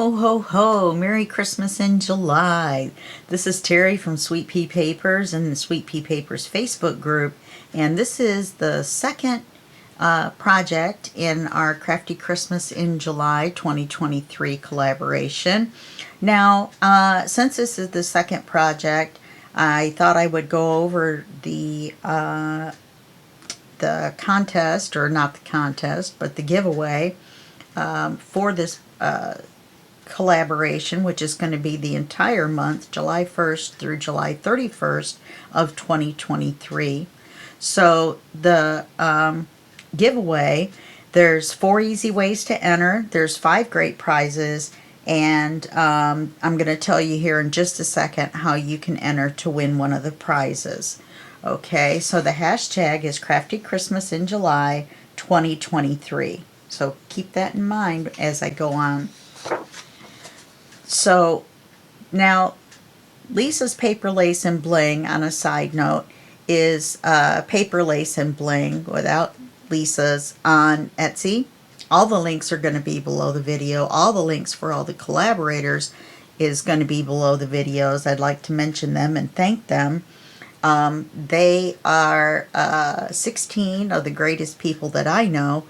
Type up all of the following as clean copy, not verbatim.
Ho, ho, ho. Merry Christmas in July. This is Terry from Sweet Pea Papers and the Sweet Pea Papers Facebook group. And this is the second project in our Crafty Christmas in July 2023 collaboration. Now, since this is the second project, I thought I would go over the contest, or not the contest, but the giveaway for this collaboration, which is going to be the entire month, July 1st through July 31st of 2023. So the giveaway, there's 4 easy ways to enter. There's 5 great prizes, and I'm going to tell you here in just a second how you can enter to win one of the prizes. Okay, so the hashtag is Crafty Christmas in July 2023. So keep that in mind as I go on. So now Lisa's Paper Lace and Bling, on a side note, is Paper Lace and Bling without Lisa's on Etsy. All the links are going to be below the video. All the links for all the collaborators is going to be below the videos. I'd like to mention them and thank them. They are 16 of the greatest people that I know,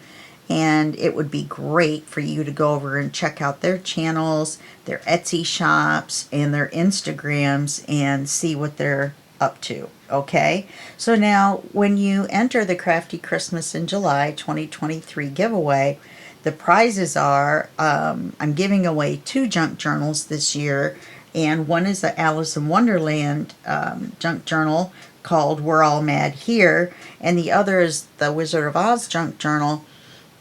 and it would be great for you to go over and check out their channels, their Etsy shops, and their Instagrams and see what they're up to. Okay, so now when you enter the Crafty Christmas in July 2023 giveaway, the prizes are, I'm giving away 2 junk journals this year, and one is the Alice in Wonderland junk journal called We're All Mad Here, and the other is the Wizard of Oz junk journal.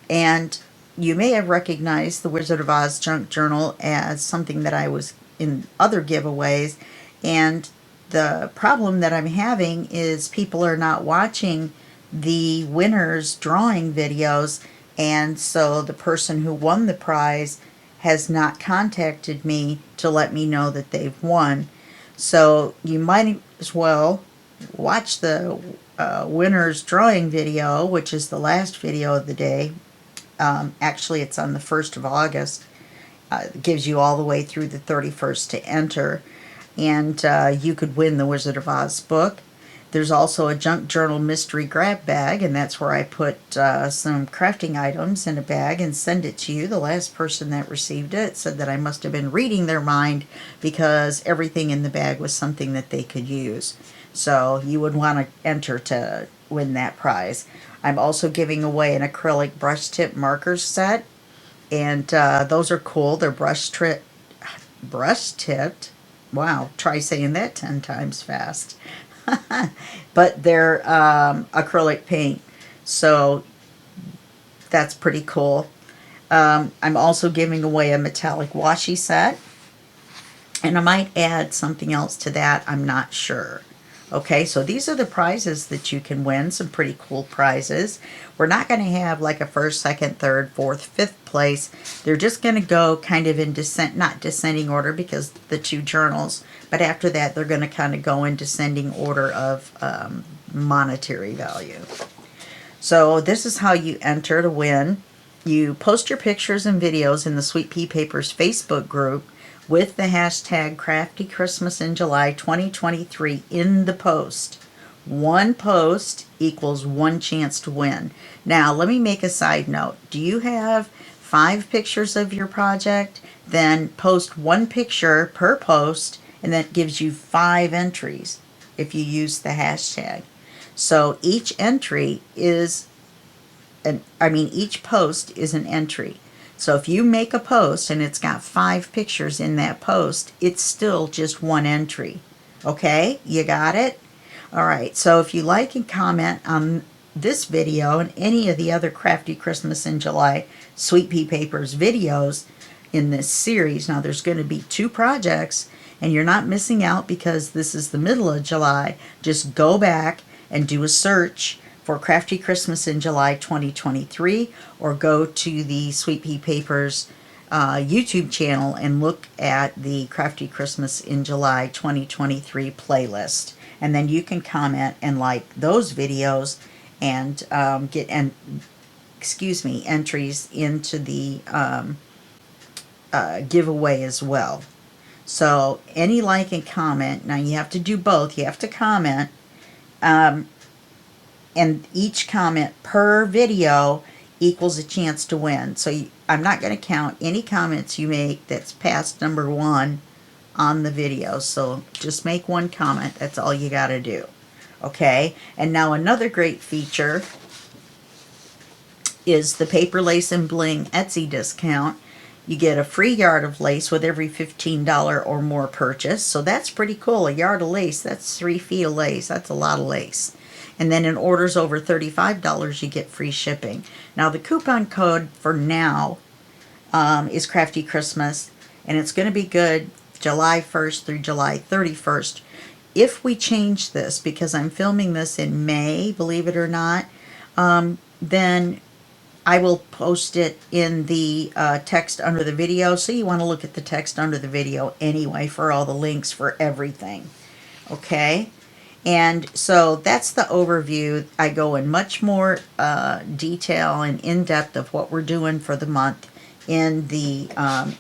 And you may have recognized the Wizard of Oz junk journal as something that I was in other giveaways, and the problem that I'm having is people are not watching the winners drawing videos, and so the person who won the prize has not contacted me to let me know that they've won. So you might as well watch the winners drawing video, which is the last video of the day. Actually, it's on the 1st of August. It gives you all the way through the 31st to enter. And you could win the Wizard of Oz book. There's also a junk journal mystery grab bag, and that's where I put some crafting items in a bag and send it to you. The last person that received it said that I must have been reading their mind, because everything in the bag was something that they could use. So you would want to enter to win that prize. I'm also giving away an acrylic brush tip markers set, and those are cool. They're brush tipped. Wow, try saying that 10 times fast. But they're acrylic paint, so that's pretty cool. I'm also giving away a metallic washi set, and I might add something else to that. I'm not sure. Okay, so these are the prizes that you can win, some pretty cool prizes. We're not going to have like a 1st, 2nd, 3rd, 4th, 5th place. They're just going to go kind of in not descending order, because the 2 journals, but after that they're going to kind of go in descending order of monetary value. So this is how you enter to win. You post your pictures and videos in the Sweet Pea Papers Facebook group with the hashtag Crafty Christmas in July 2023 in the post. 1 post equals 1 chance to win. Now, let me make a side note. Do you have 5 pictures of your project? Then post 1 picture per post, and that gives you 5 entries if you use the hashtag. So each entry is, each post is an entry. So if you make a post and it's got 5 pictures in that post, it's still just 1 entry. Okay, you got it? All right, so if you like and comment on this video and any of the other Crafty Christmas in July Sweet Pea Papers videos in this series, now there's going to be 2 projects, and you're not missing out because this is the middle of July. Just go back and do a search for Crafty Christmas in July 2023, or go to the Sweet Pea Papers YouTube channel and look at the Crafty Christmas in July 2023 playlist. And then you can comment and like those videos and get entries into the giveaway as well. So any like and comment. Now you have to do both. You have to comment. And each comment per video equals a chance to win. So I'm not going to count any comments you make that's past number 1 on the video. So just make one comment. That's all you got to do. Okay? And now another great feature is the Paper Lace and Bling Etsy discount. You get a free yard of lace with every $15 or more purchase. So that's pretty cool. A yard of lace, that's 3 feet of lace. That's a lot of lace. And then in orders over $35, you get free shipping. Now the coupon code for now is Crafty Christmas. And it's going to be good July 1st through July 31st. If we change this, because I'm filming this in May, believe it or not, then I will post it in the text under the video. So you want to look at the text under the video anyway for all the links for everything. Okay? And so that's the overview. I go in much more detail and in-depth of what we're doing for the month in the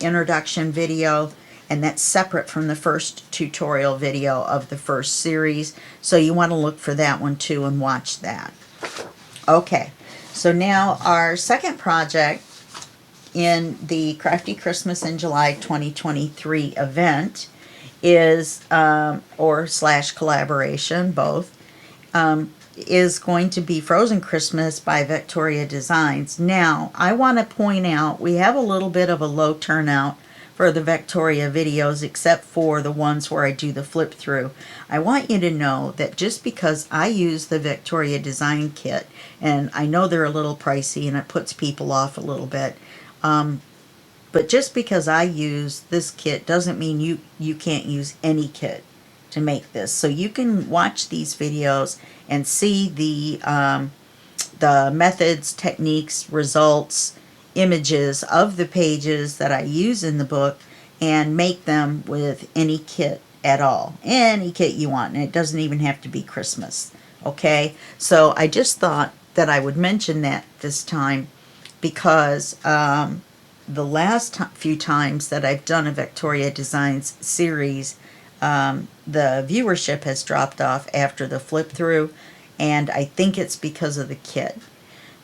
introduction video. And that's separate from the first tutorial video of the first series. So you want to look for that one too and watch that. Okay. So now our second project in the Crafty Christmas in July 2023 event is, or / collaboration, both, is going to be Frozen Christmas by Victoria Designs. Now, I want to point out, we have a little bit of a low turnout for the Victoria videos, except for the ones where I do the flip through. I want you to know that just because I use the Victoria Design Kit, and I know they're a little pricey and it puts people off a little bit, but just because I use this kit doesn't mean you can't use any kit to make this. So you can watch these videos and see the methods, techniques, results, images of the pages that I use in the book and make them with any kit at all. Any kit you want, and it doesn't even have to be Christmas. Okay? So I just thought that I would mention that this time because the last few times that I've done a Victoria Designs series, the viewership has dropped off after the flip through, and I think it's because of the kit.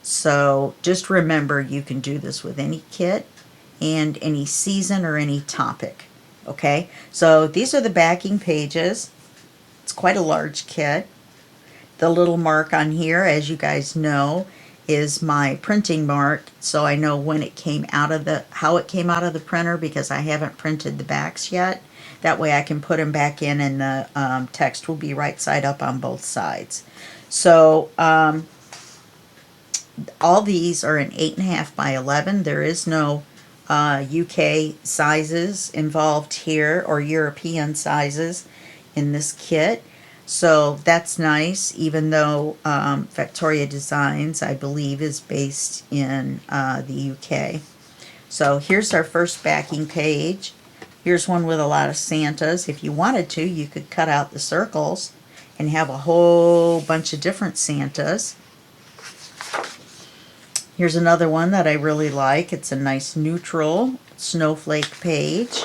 So just remember, you can do this with any kit and any season or any topic. Okay, so these are the backing pages. It's quite a large kit. The little mark on here, as you guys know, is my printing mark, so I know when it came out of how it came out of the printer, because I haven't printed the backs yet. That way I can put them back in, and the text will be right side up on both sides. So all these are in 8.5 by 11. There is no UK sizes involved here, or European sizes in this kit. So that's nice, even though Victoria Designs, I believe, is based in the UK. So here's our first backing page. Here's one with a lot of Santas. If you wanted to, you could cut out the circles and have a whole bunch of different Santas. Here's another one that I really like. It's a nice neutral snowflake page.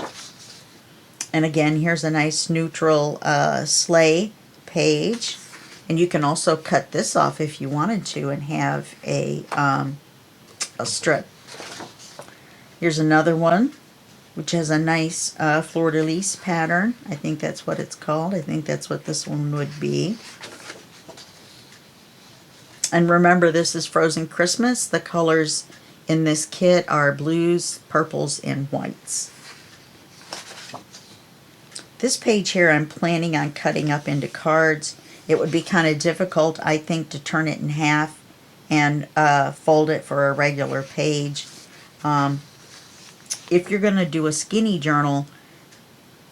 And again, here's a nice neutral sleigh page. And you can also cut this off if you wanted to and have a strip. Here's another one, which has a nice fleur-de-lis pattern. I think that's what it's called. I think that's what this one would be. And remember, this is Frozen Christmas. The colors in this kit are blues, purples, and whites. This page here I'm planning on cutting up into cards. It would be kind of difficult, I think, to turn it in half and fold it for a regular page. If you're going to do a skinny journal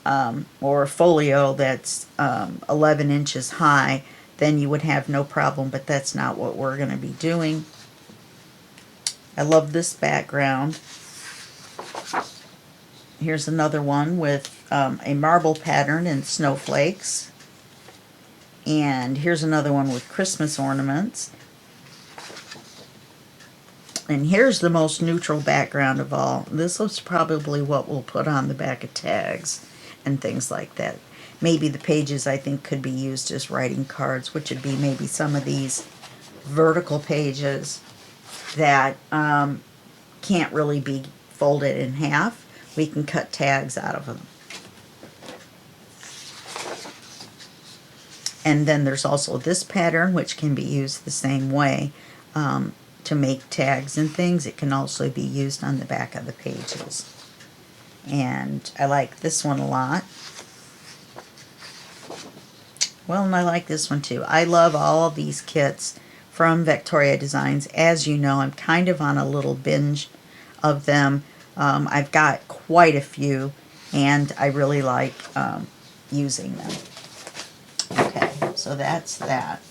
or a folio that's 11 inches high, then you would have no problem, but that's not what we're going to be doing. I love this background. Here's another one with a marble pattern and snowflakes. And here's another one with Christmas ornaments. And here's the most neutral background of all. This is probably what we'll put on the back of tags and things like that. Maybe the pages, I think, could be used as writing cards, which would be maybe some of these vertical pages that can't really be folded in half. We can cut tags out of them. And then there's also this pattern, which can be used the same way to make tags and things. It can also be used on the back of the pages. And I like this one a lot. Well, and I like this one too. I love all of these kits from Victoria Designs. As you know, I'm kind of on a little binge of them. I've got quite a few, and I really like using them. Okay, so that's that.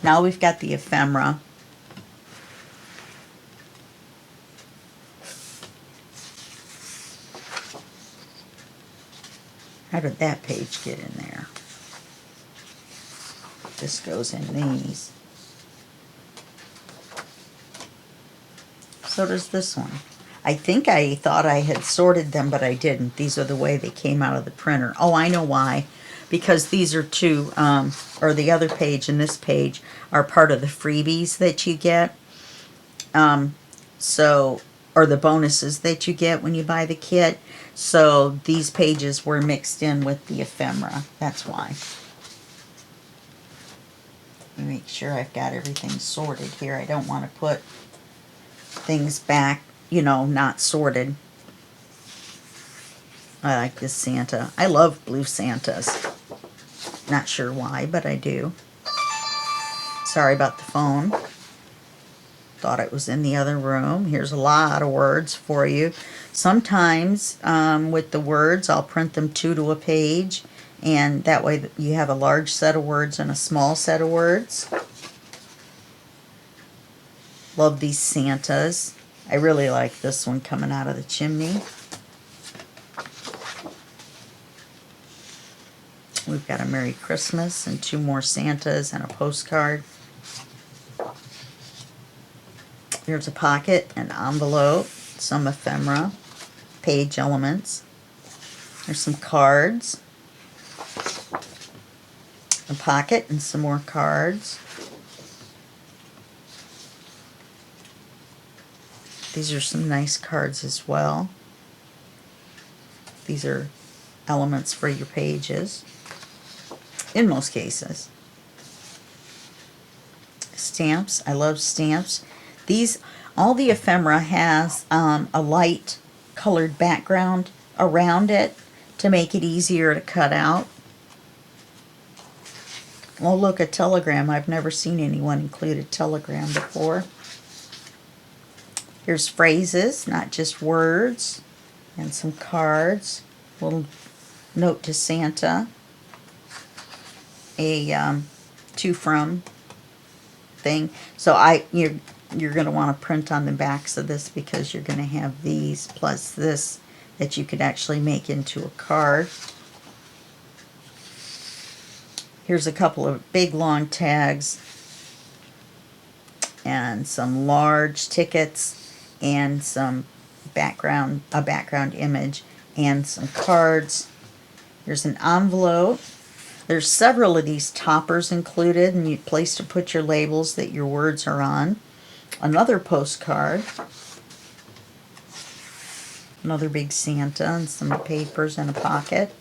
Now we've got the ephemera. How did that page get in there? This goes in these. So does this one. I think I thought I had sorted them, but I didn't. These are the way they came out of the printer. Oh, I know why. Because these are two, or the other page and this page are part of the freebies that you get. Or the bonuses that you get when you buy the kit. So these pages were mixed in with the ephemera. That's why. Let me make sure I've got everything sorted here. I don't want to put things back, you know, not sorted. I like this Santa. I love blue Santas. Not sure why, but I do. Sorry about the phone. Thought it was in the other room. Here's a lot of words for you. Sometimes with the words, I'll print them 2 to a page, and that way you have a large set of words and a small set of words. Love these Santas. I really like this one coming out of the chimney. We've got a Merry Christmas and 2 more Santas and a postcard. Here's a pocket, an envelope, some ephemera, page elements. There's some cards, a pocket and some more cards. These are some nice cards as well. These are elements for your pages, in most cases. Stamps. I love stamps. These, all the ephemera has a light colored background around it to make it easier to cut out. Oh, look, a telegram. I've never seen anyone include a telegram before. Here's phrases, not just words, and some cards. A little note to Santa. A to from thing. So you're going to want to print on the backs of this because you're going to have these plus this that you could actually make into a card. Here's a couple of big long tags and some large tickets and some a background image and some cards. Here's an envelope. There's several of these toppers included, and you place to put your labels that your words are on. Another postcard. Another big Santa and some papers and a pocket.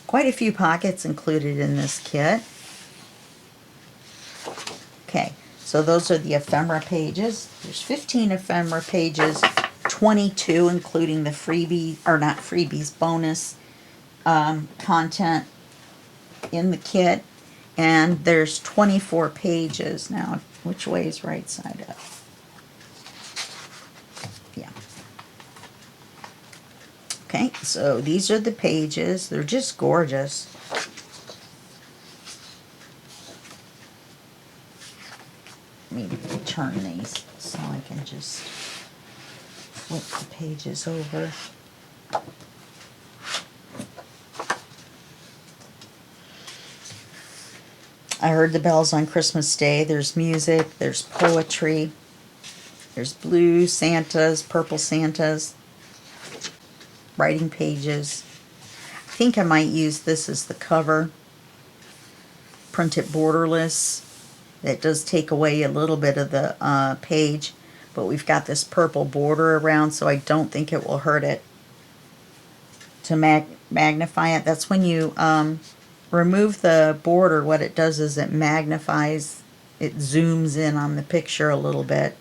Quite a few pockets included in this kit. Okay, so those are the ephemera pages. There's 15 ephemera pages, 22 including the freebie, or not freebies, bonus content in the kit, and there's 24 pages. Now, which way is right side up? Yeah. Okay, so these are the pages. They're just gorgeous. Let me turn these so I can just flip the pages over. I heard the bells on Christmas Day. There's music, there's poetry, There's blue Santas, purple Santas, writing pages. I think I might use this as the cover. Print it borderless. That does take away a little bit of the page, but we've got this purple border around, so I don't think it will hurt it to magnify it. That's when you remove the border, what it does is it magnifies, it zooms in on the picture a little bit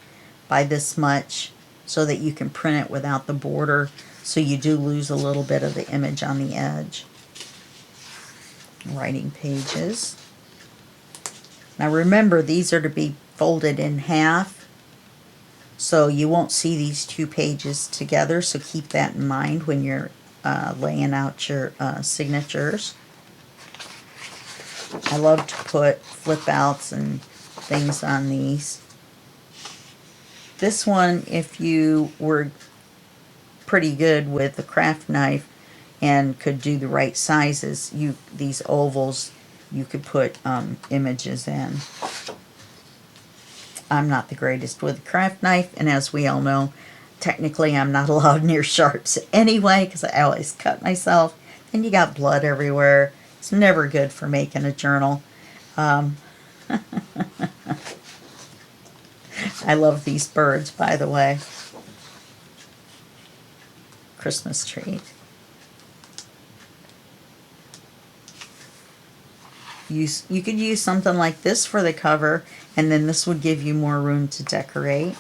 by this much so that you can print it without the border, so you do lose a little bit of the image on the edge. Writing pages. Now remember, these are to be folded in half, so you won't see these two pages together, so keep that in mind when you're laying out your signatures. I love to put flip outs and things on these. This one, if you were pretty good with the craft knife and could do the right sizes, these ovals you could put images in. I'm not the greatest with a craft knife, and as we all know, technically I'm not allowed near sharps anyway because I always cut myself, and you got blood everywhere. It's never good for making a journal. I love these birds, by the way. Christmas tree. You could use something like this for the cover, and then this would give you more room to decorate.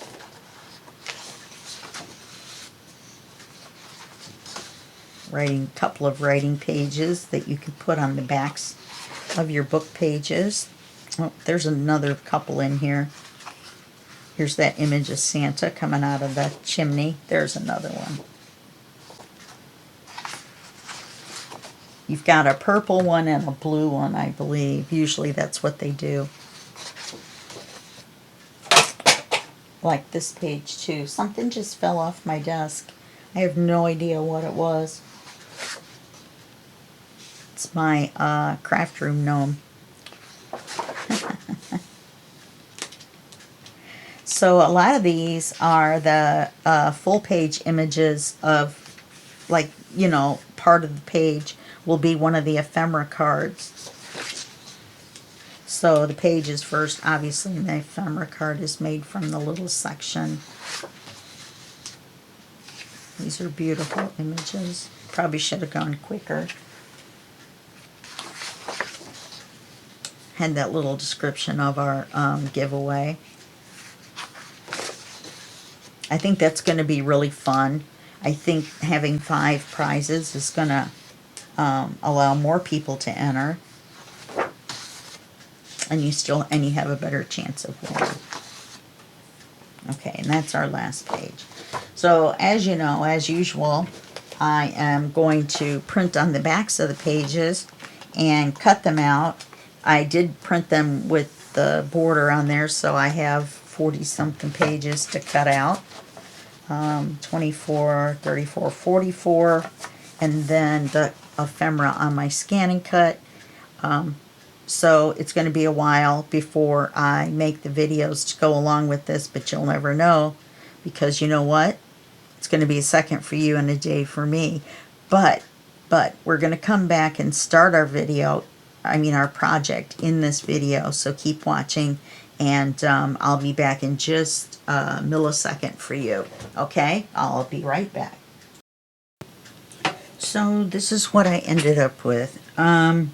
A couple of writing pages that you can put on the backs of your book pages. Oh, there's another couple in here. Here's that image of Santa coming out of the chimney. There's another one. You've got a purple one and a blue one, I believe. Usually that's what they do. Like this page too. Something just fell off my desk. I have no idea what it was. It's my craft room gnome. So a lot of these are the full page images of, like, you know, part of the page will be one of the ephemera cards. So the page is first, obviously, and the ephemera card is made from the little section. These are beautiful images. Probably should have gone quicker. Had that little description of our giveaway. I think that's going to be really fun. I think having 5 prizes is going to allow more people to enter, and you have a better chance of winning. Okay, and that's our last page. So as you know, as usual, I am going to print on the backs of the pages and cut them out. I did print them with the border on there, so I have 40-something pages to cut out. 24, 34, 44, and then the ephemera on my scan and cut. So it's going to be a while before I make the videos to go along with this, but you'll never know, because you know what? It's going to be a second for you and a day for me. But we're going to come back and start our our project in this video, so keep watching, and I'll be back in just a millisecond for you. Okay? I'll be right back. So this is what I ended up with. I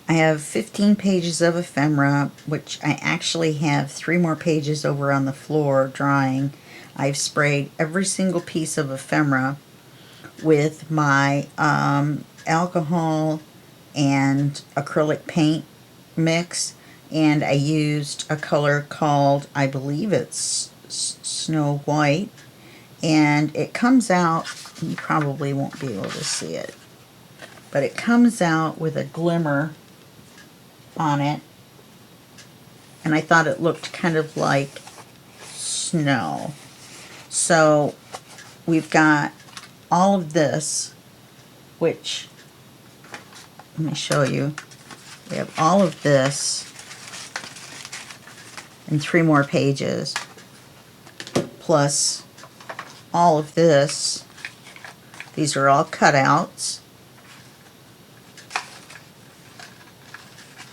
have 15 pages of ephemera, which I actually have 3 more pages over on the floor drying. I've sprayed every single piece of ephemera with my alcohol and acrylic paint mix, and I used a color called, I believe it's Snow White, and it comes out, you probably won't be able to see it, but it comes out with a glimmer on it, and I thought it looked kind of like snow. So we've got all of this, which, let me show you. We have all of this and 3 more pages. plus all of this. These are all cutouts.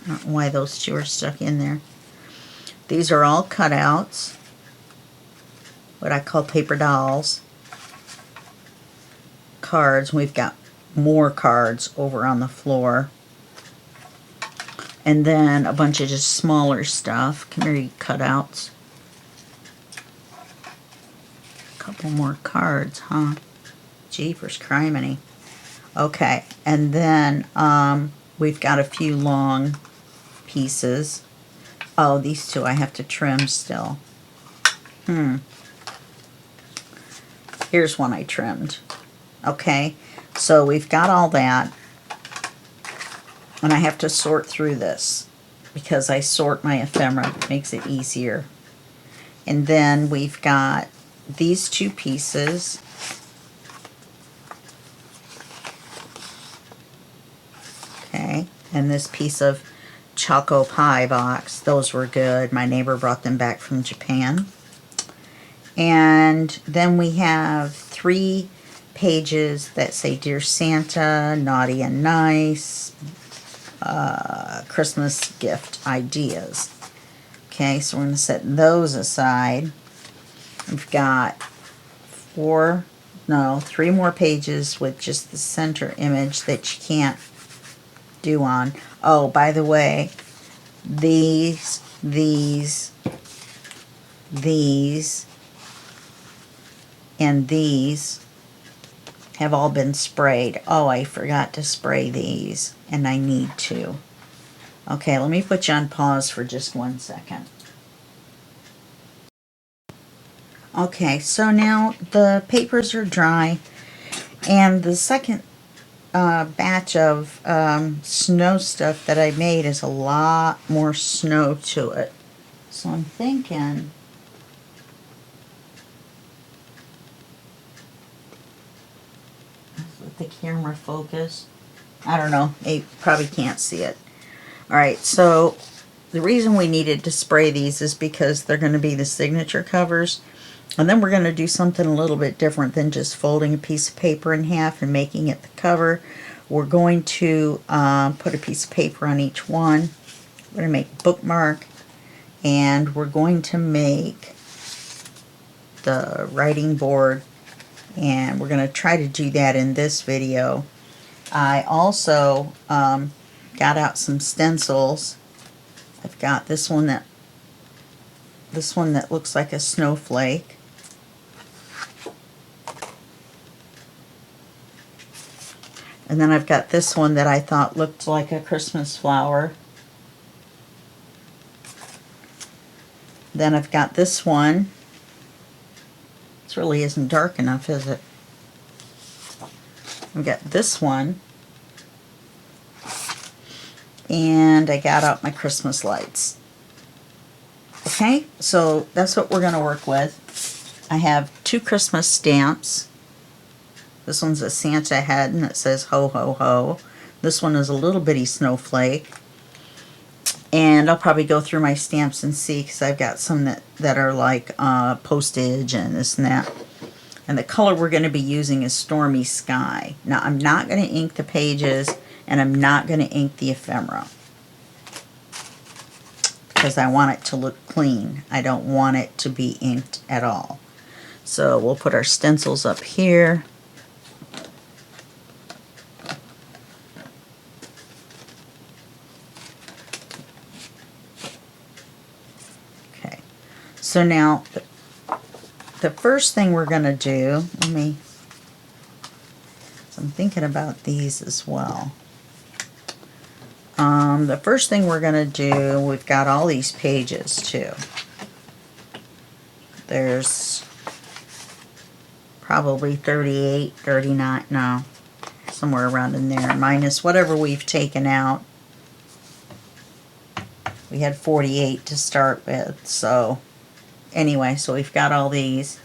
I don't know why those two are stuck in there. These are all cutouts, what I call paper dolls. Cards. We've got more cards over on the floor. And then a bunch of just smaller stuff. Come here, you cutouts. A couple more cards, huh? Jeepers criminy. Okay, and then we've got a few long pieces. Oh, these two I have to trim still. Here's one I trimmed. Okay, so we've got all that. And I have to sort through this because I sort my ephemera. It makes it easier. And then we've got these two pieces. Okay, and this piece of Choco Pie box. Those were good. My neighbor brought them back from Japan. And then we have 3 pages that say Dear Santa, Naughty and Nice, Christmas gift ideas. Okay, so we're going to set those aside. We've got 3 more pages with just the center image that you can't do on. Oh, by the way, these, and these have all been sprayed. Oh, I forgot to spray these, and I need to. Okay, let me put you on pause for just 1 second. Okay, so now the papers are dry, and the second batch of snow stuff that I made is a lot more snow to it. So I'm thinking with the camera focus, I don't know, you probably can't see it. Alright, so the reason we needed to spray these is because they're going to be the signature covers. And then we're going to do something a little bit different than just folding a piece of paper in half and making it the cover. We're going to put a piece of paper on each one. We're going to make a bookmark, and we're going to make the writing board, and we're going to try to do that in this video. I also got out some stencils. I've got this one that looks like a snowflake. And then I've got this one that I thought looked like a Christmas flower. Then I've got this one. This really isn't dark enough, is it? I've got this one. And I got out my Christmas lights. Okay, so that's what we're going to work with. I have 2 Christmas stamps. This one's a Santa head and it says ho ho ho. This one is a little bitty snowflake. And I'll probably go through my stamps and see, because I've got some that are like postage and this and that. And the color we're going to be using is Stormy Sky. Now I'm not going to ink the pages, and I'm not going to ink the ephemera, because I want it to look clean. I don't want it to be inked at all. So we'll put our stencils up here. Okay, so now the first thing we're going to do, I'm thinking about these as well. The first thing we're going to do, we've got all these pages too. There's probably 38, 39, no, somewhere around in there, minus whatever we've taken out. We had 48 to start with, so anyway, so we've got all these.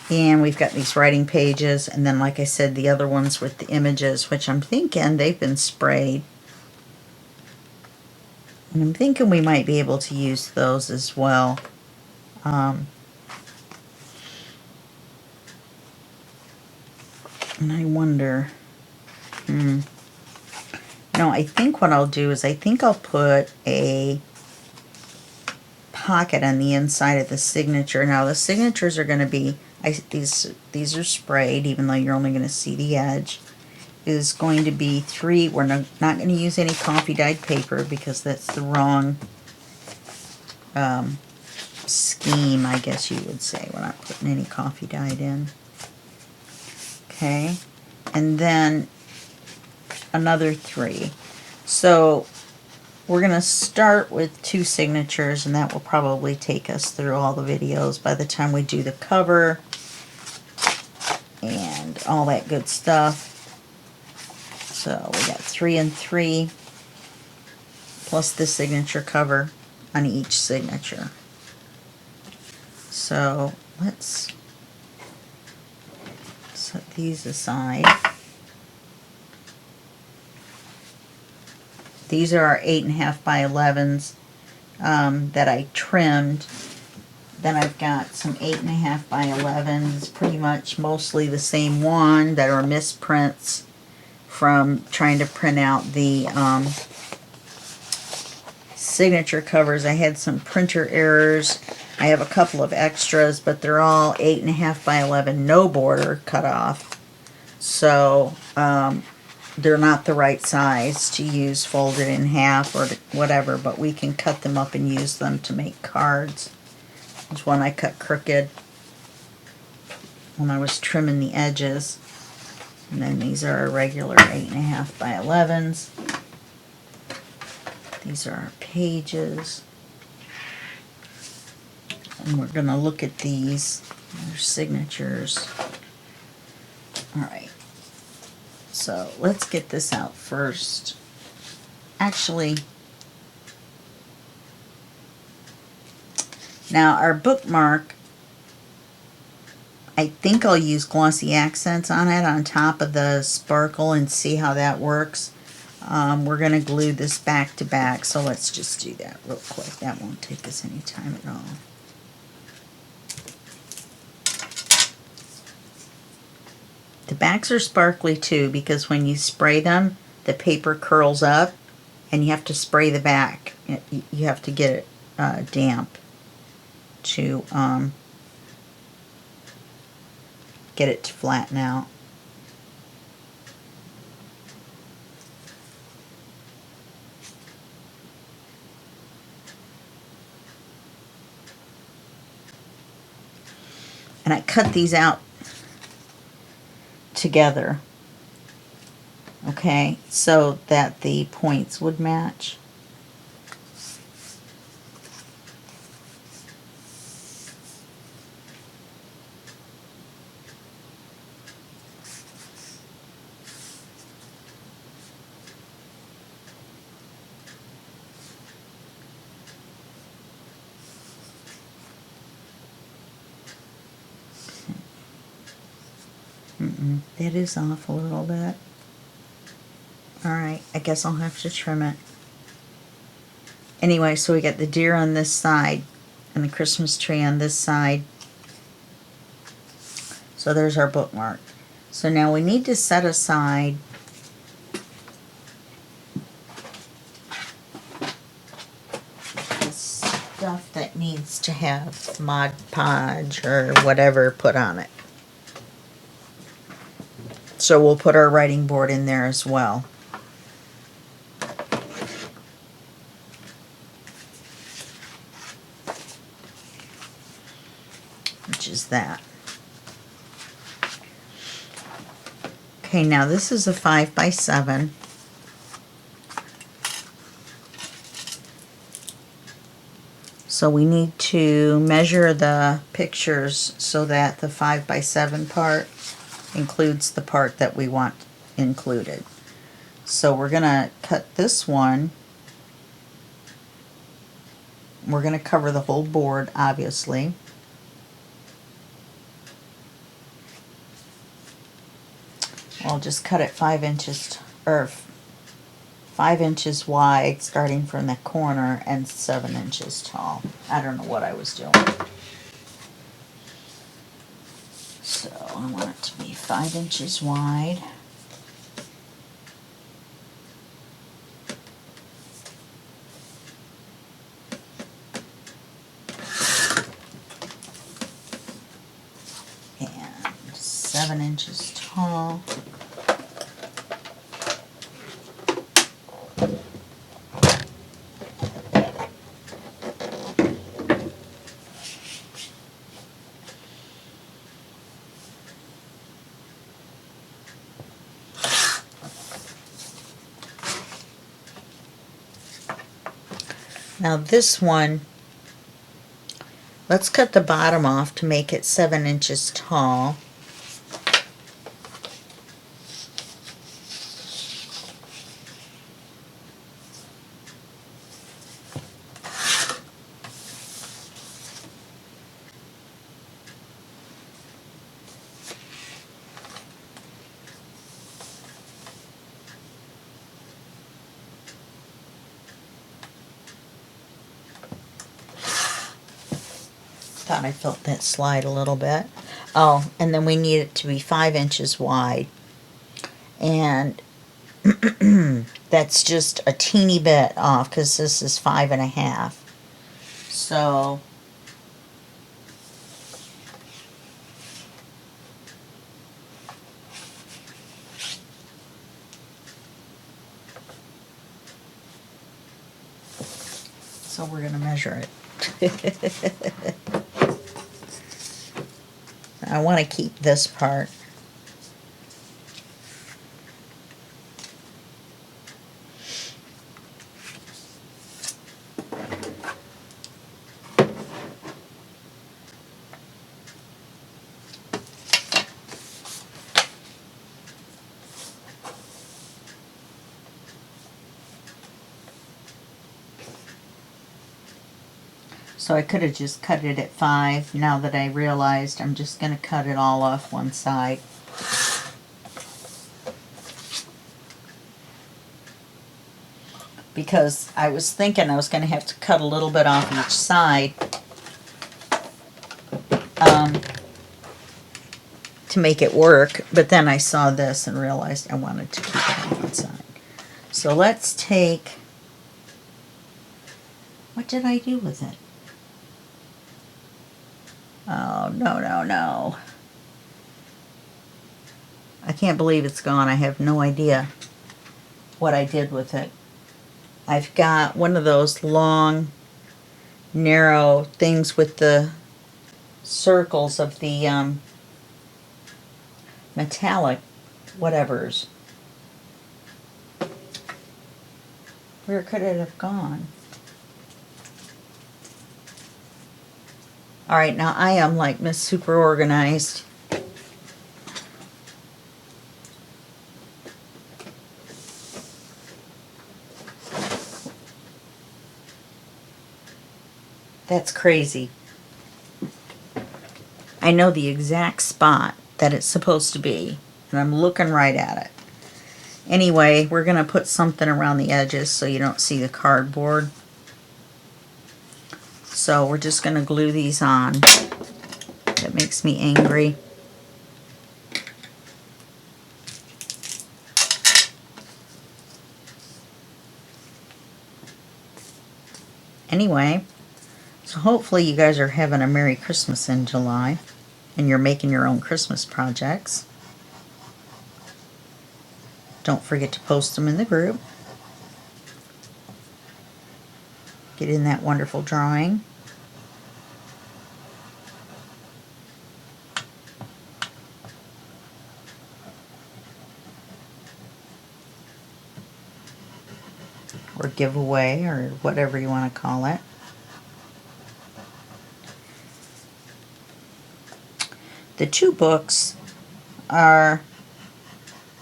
And we've got these writing pages, and then, like I said, the other ones with the images, which I'm thinking they've been sprayed. And I'm thinking we might be able to use those as well. And I wonder, no, I think what I'll do is I think I'll put a pocket on the inside of the signature. Now the signatures are going to be, these are sprayed, even though you're only going to see the edge. Is going to be 3. We're not going to use any coffee dyed paper because that's the wrong scheme, I guess you would say. We're not putting any coffee dyed in. Okay, and then another 3. So we're going to start with 2 signatures, and that will probably take us through all the videos by the time we do the cover and all that good stuff. So we got 3 and 3 plus the signature cover on each signature. So let's set these aside. These are our 8.5 by 11s that I trimmed. Then I've got some 8.5 by 11s, pretty much mostly the same one, that are misprints from trying to print out the signature covers. I had some printer errors. I have a couple of extras, but they're all 8.5 by 11, no border cut off. So they're not the right size to use folded in half or whatever, but we can cut them up and use them to make cards. There's one I cut crooked when I was trimming the edges. And then these are our regular 8.5 by 11s. These are our pages. And we're going to look at these. Their signatures. Alright. So let's get this out first. Actually, now our bookmark, I think I'll use glossy accents on it on top of the sparkle and see how that works. We're going to glue this back to back, so let's just do that real quick. That won't take us any time at all. The backs are sparkly too because when you spray them, the paper curls up and you have to spray the back. You have to get it damp to get it to flatten out. And I cut these out together, okay, so that the points would match. That is off a little bit. Alright, I guess I'll have to trim it. Anyway, so we got the deer on this side and the Christmas tree on this side. So there's our bookmark. So now we need to set aside the stuff that needs to have Mod Podge or whatever put on it. So we'll put our writing board in there as well. Which is that. Okay, now this is a 5 by 7. So we need to measure the pictures so that the 5 by 7 part includes the part that we want included. So we're going to cut this one. We're going to cover the whole board, obviously. I'll just cut it 5 inches, or 5 inches wide starting from the corner and 7 inches tall. I don't know what I was doing. So I want it to be 5 inches wide. And 7 inches tall. Now this one, let's cut the bottom off to make it 7 inches tall. Thought I felt that slide a little bit. Oh, and then we need it to be 5 inches wide. And that's just a teeny bit off because this is 5.5. So we're going to measure it. I want to keep this part. So I could have just cut it at 5. Now that I realized, I'm just going to cut it all off one side. Because I was thinking I was going to have to cut a little bit off each side to make it work. But then I saw this and realized I wanted to keep it on one side. So let's take, what did I do with it? Oh, no. I can't believe it's gone. I have no idea what I did with it. I've got one of those long, narrow things with the circles of the metallic whatevers. Where could it have gone? Alright, now I am like Miss Super Organized. That's crazy. I know the exact spot that it's supposed to be, and I'm looking right at it. Anyway, we're going to put something around the edges so you don't see the cardboard. So we're just going to glue these on. That makes me angry. Anyway, so hopefully you guys are having a Merry Christmas in July and you're making your own Christmas projects. Don't forget to post them in the group. Get in that wonderful drawing. Or giveaway, or whatever you want to call it. The 2 books are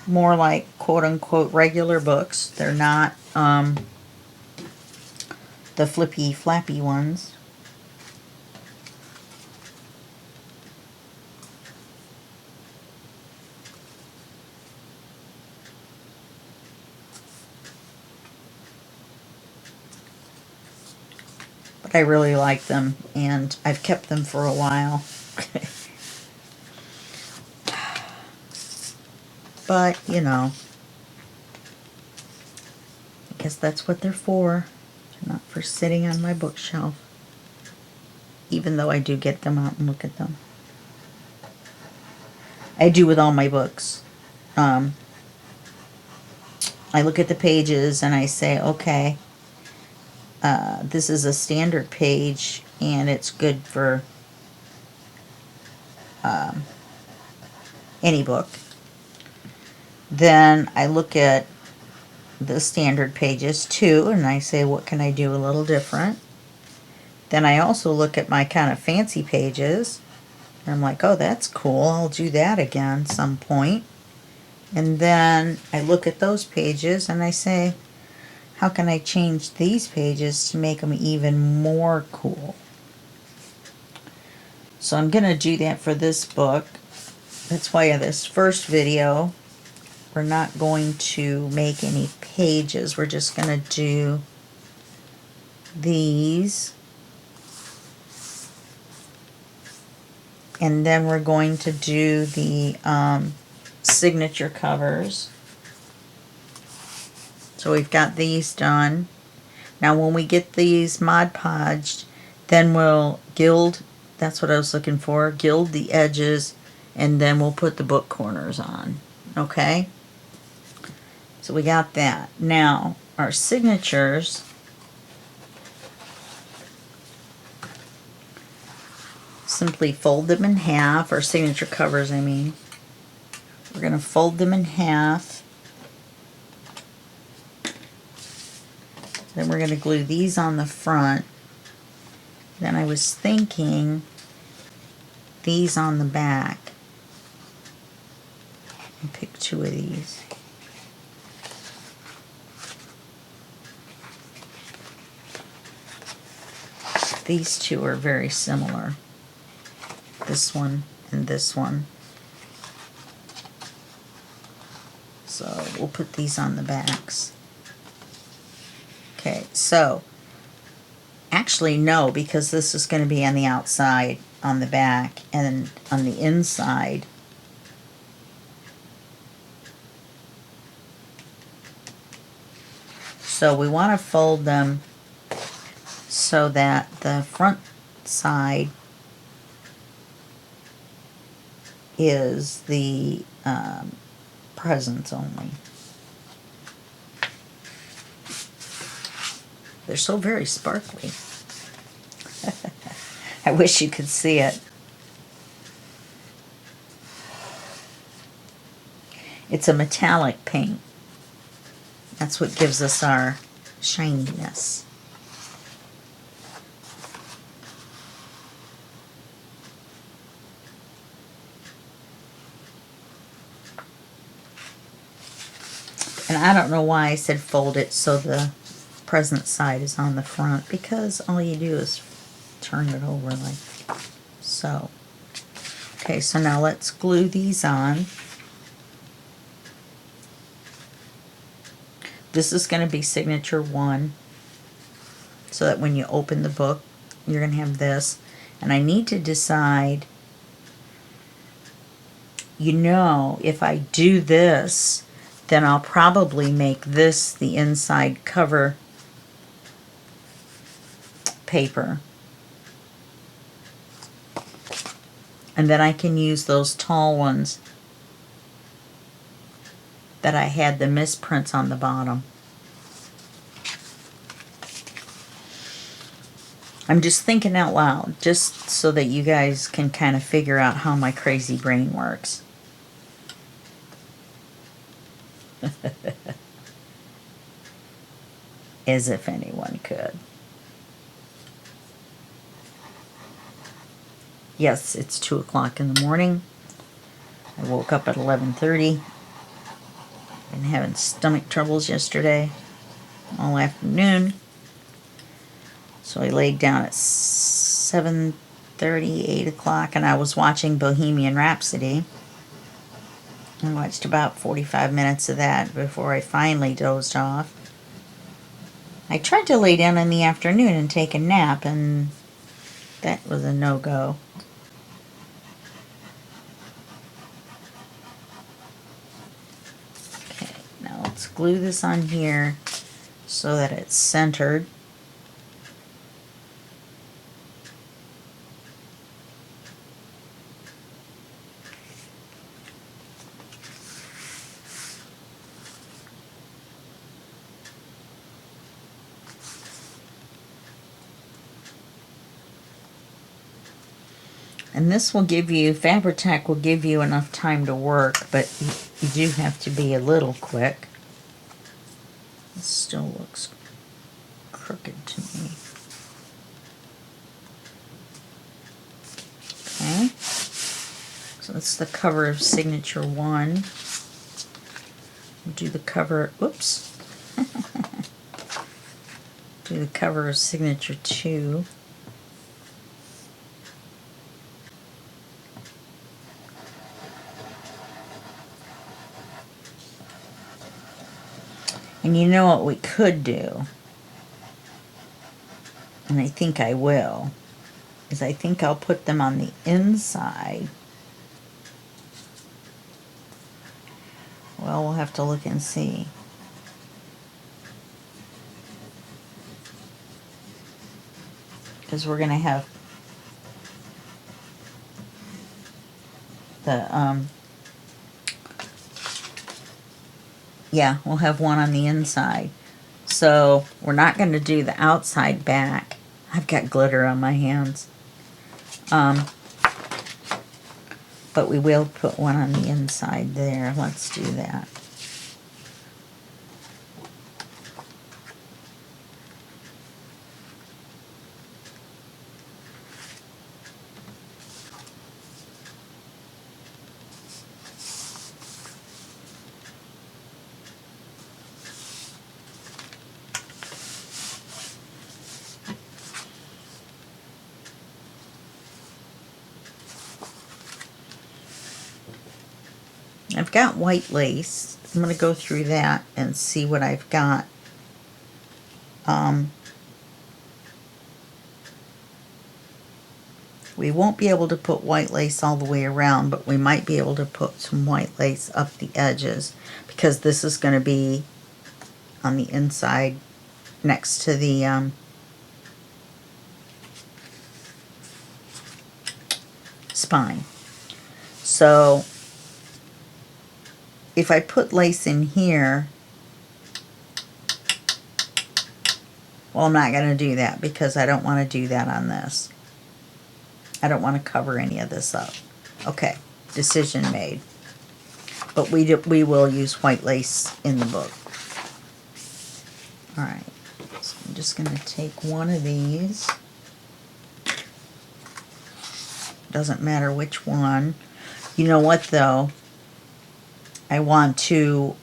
more like quote-unquote regular books. They're not the flippy flappy ones. I really like them, and I've kept them for a while. But, you know, I guess that's what they're for. They're not for sitting on my bookshelf. Even though I do get them out and look at them. I do with all my books. I look at the pages and I say, okay, this is a standard page and it's good for any book. Then I look at the standard pages too, and I say, what can I do a little different? Then I also look at my kind of fancy pages, and I'm like, oh, that's cool, I'll do that again some point. And then I look at those pages and I say, how can I change these pages to make them even more cool? So I'm going to do that for this book. That's why in this first video, we're not going to make any pages. We're just going to do these. And then we're going to do the signature covers. So we've got these done. Now when we get these Mod Podged, then we'll gild, that's what I was looking for, gild the edges, and then we'll put the book corners on. Okay? So we got that. Now, our signatures, simply fold them in half, or signature covers, I mean. We're going to fold them in half. Then we're going to glue these on the front. Then I was thinking these on the back. And pick two of these. These two are very similar. This one and this one. So we'll put these on the backs. Okay, so actually no, because this is going to be on the outside, on the back, and on the inside. So we want to fold them so that the front side is the presents only. They're so very sparkly. I wish you could see it. It's a metallic paint. That's what gives us our shininess. And I don't know why I said fold it so the present side is on the front, because all you do is turn it over like so. Okay, so now let's glue these on. This is going to be signature 1, so that when you open the book, you're going to have this. And I need to decide, you know, if I do this, then I'll probably make this the inside cover paper. And then I can use those tall ones that I had the misprints on the bottom. I'm just thinking out loud, just so that you guys can kind of figure out how my crazy brain works. As if anyone could. Yes, it's 2 o'clock in the morning. I woke up at 11:30. Been having stomach troubles yesterday, all afternoon. So I laid down at 7:30, 8 o'clock, and I was watching Bohemian Rhapsody. I watched about 45 minutes of that before I finally dozed off. I tried to lay down in the afternoon and take a nap, and that was a no-go. Okay, now let's glue this on here so that it's centered. And this will give you, Fabri-Tac will give you enough time to work, but you do have to be a little quick. It still looks crooked to me. Okay. So that's the cover of signature 1. We'll do the cover, oops. Do the cover of signature 2. And you know what we could do, and I think I will, is I think I'll put them on the inside. Well, we'll have to look and see. Because we're going to have the, yeah, we'll have one on the inside. So we're not going to do the outside back. I've got glitter on my hands. But we will put one on the inside there. Let's do that. I've got white lace. I'm going to go through that and see what I've got. We won't be able to put white lace all the way around, but we might be able to put some white lace up the edges, because this is going to be on the inside next to the spine. So if I put lace in here, well, I'm not going to do that because I don't want to do that on this. I don't want to cover any of this up. Okay, decision made. But we will use white lace in the book. All right, so I'm just going to take one of these. Doesn't matter which one. You know what, though? I want to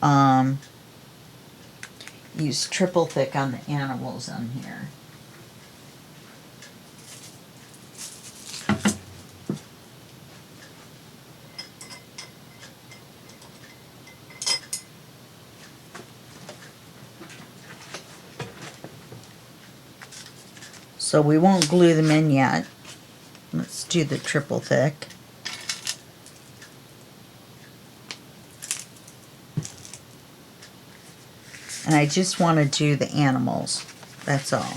use triple thick on the animals on here. So we won't glue them in yet. Let's do the triple thick. And I just want to do the animals. That's all.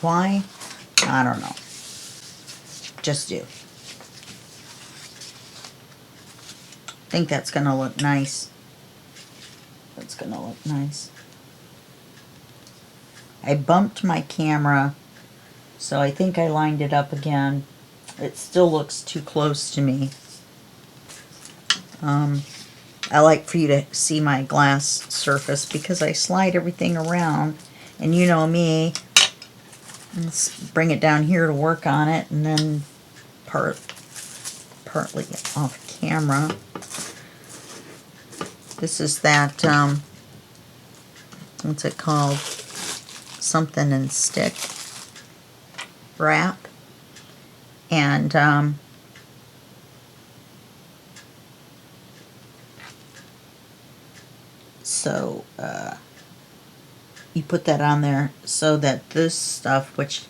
Why? I don't know. Just do. I think that's going to look nice. That's going to look nice. I bumped my camera, so I think I lined it up again. It still looks too close to me. I like for you to see my glass surface because I slide everything around, and you know me, let's bring it down here to work on it, and then partly off camera. This is that, what's it called? Something and stick wrap. And so you put that on there so that this stuff, which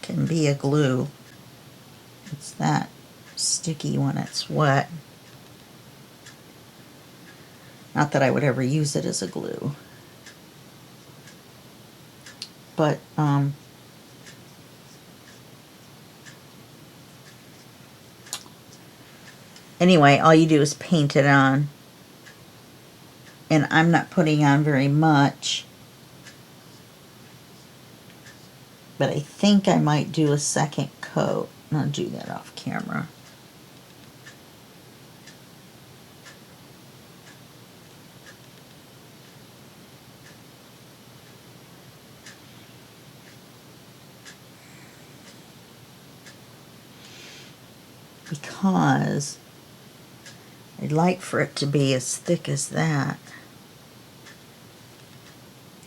can be a glue, it's that sticky when it's wet. Not that I would ever use it as a glue. But, anyway, all you do is paint it on. And I'm not putting on very much. But I think I might do a second coat. I'll do that off camera. Because I'd like for it to be as thick as that.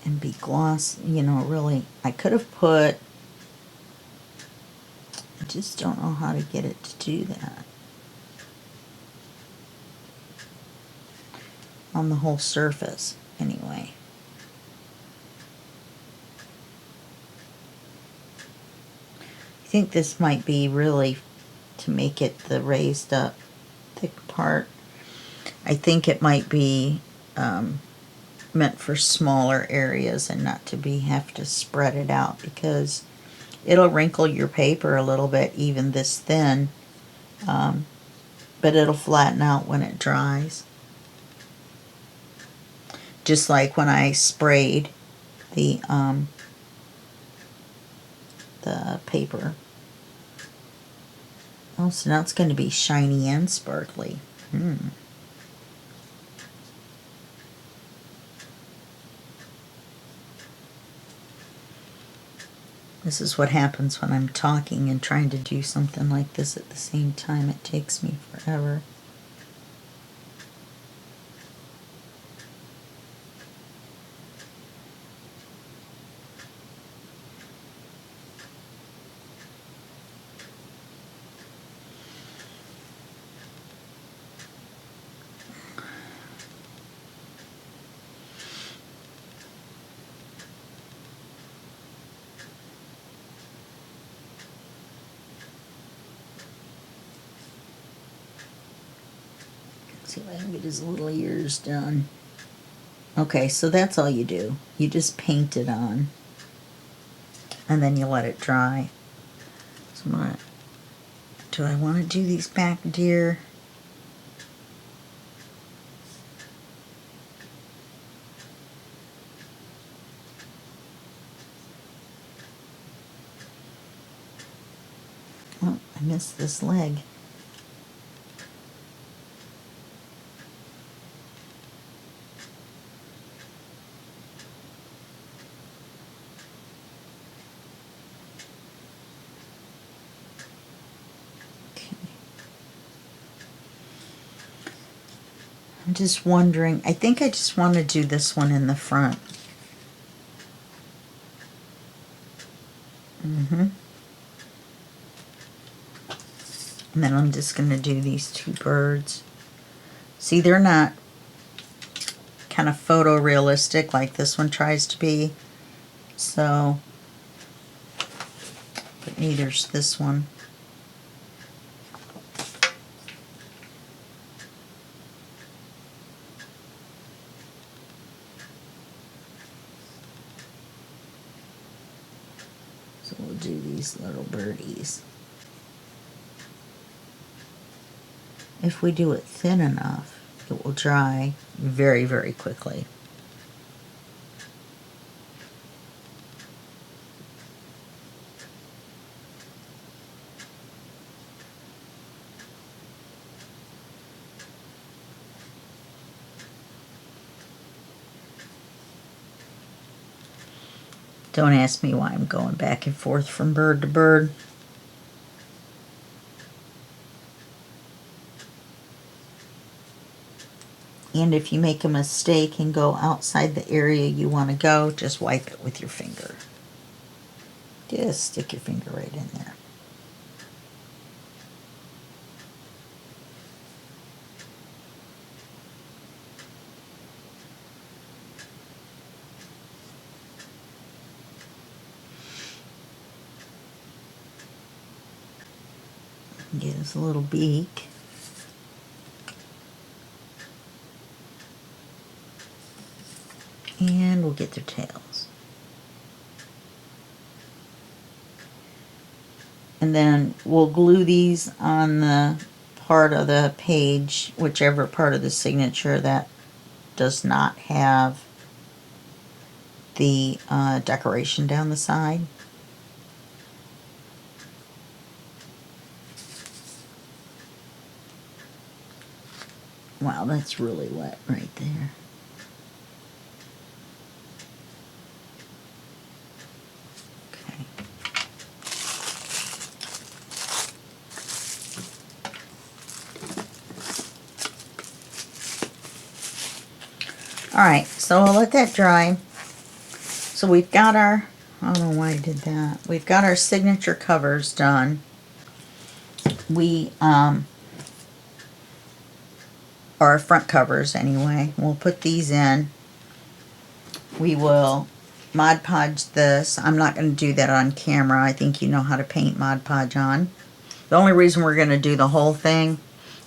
And be gloss, you know, really. I could have put, I just don't know how to get it to do that. On the whole surface, anyway. I think this might be really to make it the raised up thick part. I think it might be meant for smaller areas and not to be have to spread it out, because it'll wrinkle your paper a little bit even this thin, but it'll flatten out when it dries. Just like when I sprayed the paper. Oh, so now it's going to be shiny and sparkly. This is what happens when I'm talking and trying to do something like this at the same time. It takes me forever. See if I can get his little ears done. Okay, so that's all you do. You just paint it on. And then you let it dry. So I'm gonna, do I want to do these back deer? Oh, I missed this leg. I'm just wondering, I think I just want to do this one in the front. And then I'm just going to do these two birds. See, they're not kind of photorealistic like this one tries to be. So, but neither's this one. So we'll do these little birdies. If we do it thin enough, it will dry very, very quickly. Don't ask me why I'm going back and forth from bird to bird. And if you make a mistake and go outside the area you want to go, just wipe it with your finger. Just stick your finger right in there. Get his little beak. And we'll get their tails. And then we'll glue these on the part of the page, whichever part of the signature that does not have the decoration down the side. Wow, that's really wet right there. Okay. Alright, so we'll let that dry. So we've got our, I don't know why I did that. We've got our signature covers done. We, our front covers anyway. We'll put these in. We will Mod Podge this. I'm not going to do that on camera. I think you know how to paint Mod Podge on. The only reason we're going to do the whole thing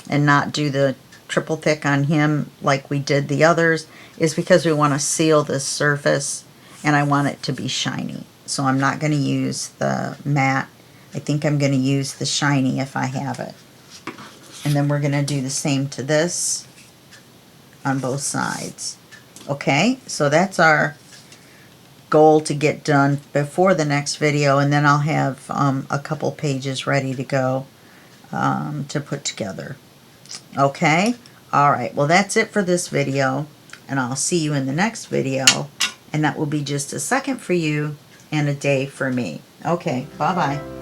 and not do the triple thick on him like we did the others is because we want to seal this surface and I want it to be shiny. So I'm not going to use the matte. I think I'm going to use the shiny if I have it. And then we're going to do the same to this on both sides. Okay, so that's our goal to get done before the next video, and then I'll have a couple pages ready to go to put together. Okay, alright, well that's it for this video, and I'll see you in the next video, and that will be just a second for you and a day for me. Okay, bye-bye.